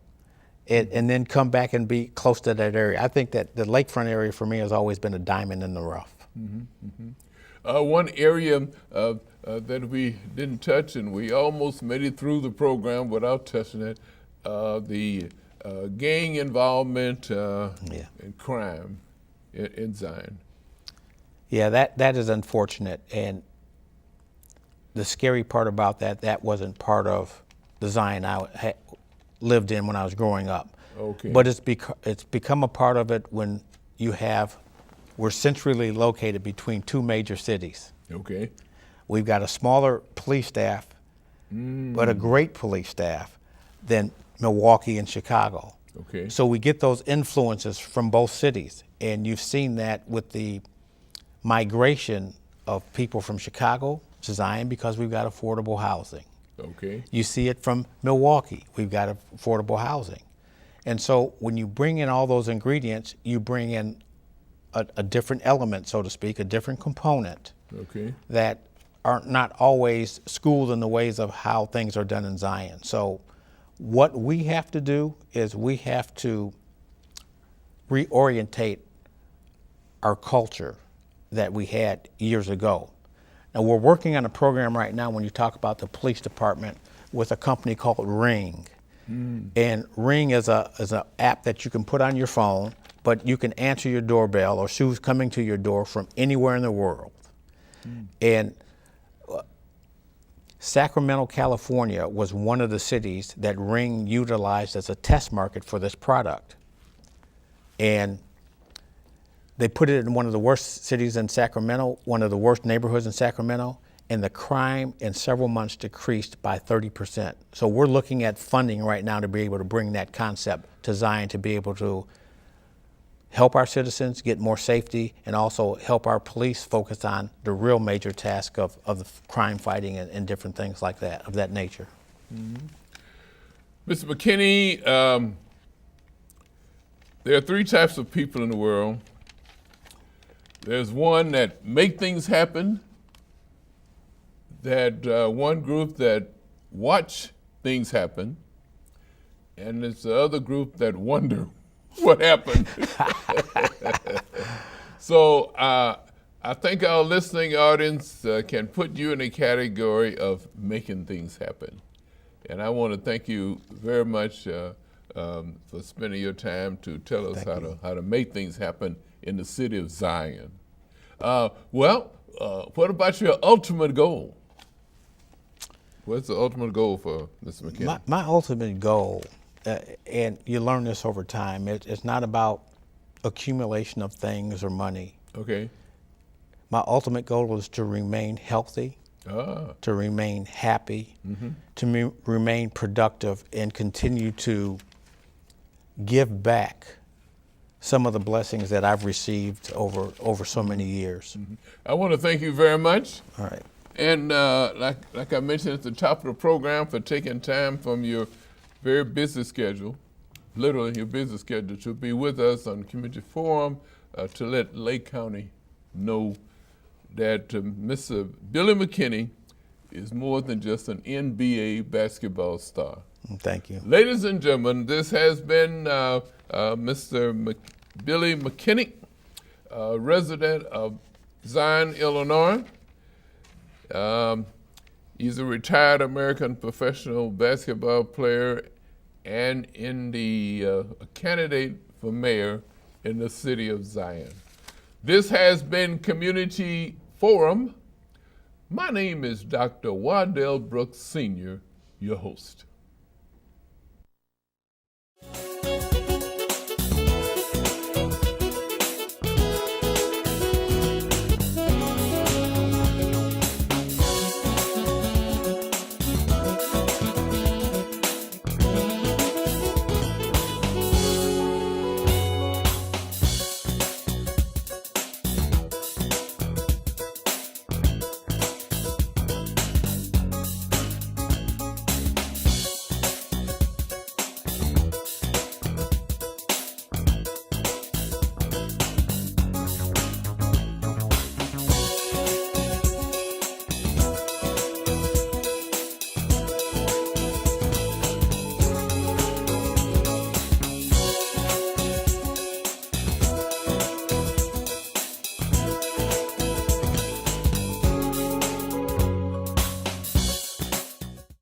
Speaker 2: and then come back and be close to that area. I think that the lakefront area for me has always been a diamond in the rough.
Speaker 1: One area that we didn't touch, and we almost made it through the program without touching it, the gang involvement and crime in Zion.
Speaker 2: Yeah, that is unfortunate, and the scary part about that wasn't part of the Zion I lived in when I was growing up.
Speaker 1: Okay.
Speaker 2: But it's become a part of it when we're centrally located between two major cities.
Speaker 1: Okay.
Speaker 2: We've got a smaller police staff, but a great police staff than Milwaukee and Chicago.
Speaker 1: Okay.
Speaker 2: So we get those influences from both cities, and you've seen that with the migration of people from Chicago to Zion because we've got affordable housing.
Speaker 1: Okay.
Speaker 2: You see it from Milwaukee. We've got affordable housing. And so when you bring in all those ingredients, you bring in a different element, so to speak, a different component
Speaker 1: Okay.
Speaker 2: that are not always schooled in the ways of how things are done in Zion. So what we have to do is we have to reorientate our culture that we had years ago. Now we're working on a program right now when you talk about the police department with a company called Ring. And Ring is an app that you can put on your phone, but you can answer your doorbell or who's coming to your door from anywhere in the world. And Sacramento, California was one of the cities that Ring utilized as a test market for this product. And they put it in one of the worst cities in Sacramento, one of the worst neighborhoods in Sacramento, and the crime in several months decreased by 30%. So we're looking at funding right now to be able to bring that concept to Zion to be able to help our citizens get more safety and also help our police focus on the real major task of the crime fighting and different things like that, of that nature.
Speaker 1: Mr. McKinney, there are three types of people in the world. There's one that make things happen, that one group that watch things happen, and there's the other group that wonder what happened. So I think our listening audience can put you in a category of making things happen. And I want to thank you very much for spending your time to tell us how to make things happen in the city of Zion. What about your ultimate goal? What's the ultimate goal for Mr. McKinney?
Speaker 2: My ultimate goal, and you learn this over time, it's not about accumulation of things or money.
Speaker 1: Okay.
Speaker 2: My ultimate goal is to remain healthy, to remain happy, to remain productive, and continue to give back some of the blessings that I've received over so many years.
Speaker 1: I want to thank you very much.
Speaker 2: All right.
Speaker 1: And like I mentioned at the top of the program, for taking time from your very busy schedule, literally your busy schedule, to be with us on Community Forum to let Lake County know that Mr. Billy McKinney is more than just an NBA basketball star.
Speaker 2: Thank you.
Speaker 1: Ladies and gentlemen, this has been Mr. Billy McKinney, resident of Zion, Illinois. He's a retired American professional basketball player and a candidate for mayor in the city of Zion. This has been Community Forum. My name is Dr. Waddell Brooks Sr., your host.